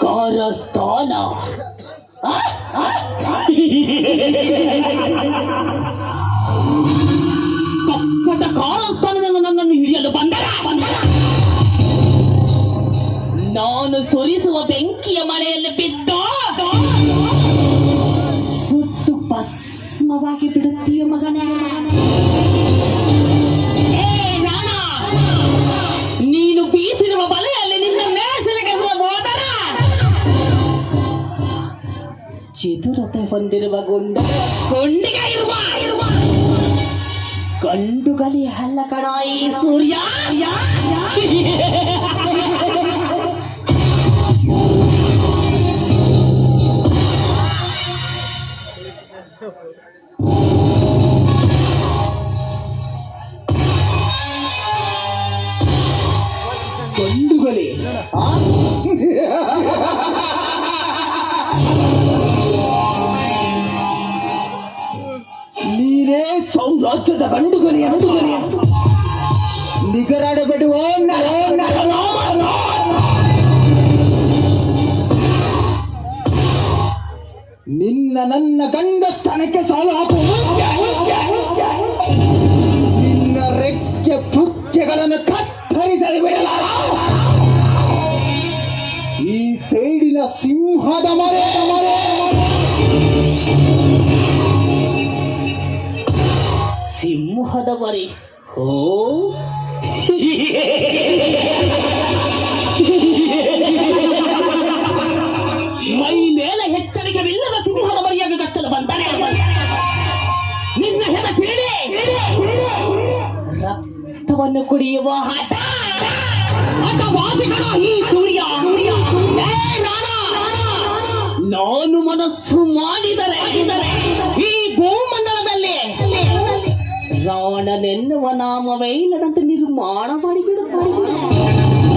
ಕಾರಸ್ಥಾನ. ಕಪ್ಪಟ ಕಾರಸ್ಥಾನದಿಂದ ನನ್ನನ್ನು ಹಿಡಿಯಲು ಬಂದರ ನಾನು ಸುರಿಸುವ ಬೆಂಕಿಯ ಮಳೆಯಲ್ಲಿ ಬಿದ್ದು ಸುಟ್ಟು ಭಸ್ಮವಾಗಿ ಬಿಡುತ್ತೀಯ ಮಗನೇ. ನೀನು ಬೀಸಿರುವ ಬಲೆಯಲ್ಲಿ ನಿನ್ನ ಮೇಸಿನ ಕೆಸರ ಹೋದರ ಚಿದುರತೆ ಹೊಂದಿರುವ ಕೊಂಡಿಗೆ ಇರುವ ಗಂಡುಗಲಿ ಹಲ್ಲ ಕಣ ಈ ಸೂರ್ಯ. ಗಂಡುಗಲಿ ನೀನೇ ಸಾಮ್ರಾಜ್ಯದ ಗಂಡುಗಲಿ ನಿಗರಾಡಬೇಡುವ. ನಿನ್ನ ನನ್ನ ಗಂಡತನಕ್ಕೆ ಸಾಲ ಹಾಕುವ ನಿನ್ನ ರೆಕ್ಕೆ ಪುಕ್ಕೆಗಳನ್ನು ಕತ್ತರಿಸಲು ಬಿಡಲಾರ. ಈ ಸೇಡಿನ ಸಿಂಹದ ಮರೆ ಸಿಂಹದ ಮರಿ. ಓ ಮೈ ಮೇಲೆ ಎಚ್ಚರಿಕೆವಿಲ್ಲದ ಸಿಂಹದ ಮರಿಯಾಗಿ ಕಚ್ಚಲು ಬಂತಾನೆ. ನಿನ್ನ ಹೆದ ಸೇಡಿ ರಕ್ತವನ್ನು ಕುಡಿಯುವ ಹಠ ಹಠವಾದಿಗಳ ಈ ಸೂರ್ಯ. ನಾನು ಮನಸ್ಸು ಮಾಡಿದರೆ ಈ ಭೂಮಂಡಲದಲ್ಲಿ ರಾಣನೆನ್ನುವ ನಾಮವೇ ಇಲ್ಲದಂತೆ ನಿರ್ಮಾಣ ಮಾಡಿಬಿಡುತ್ತಾರೆ.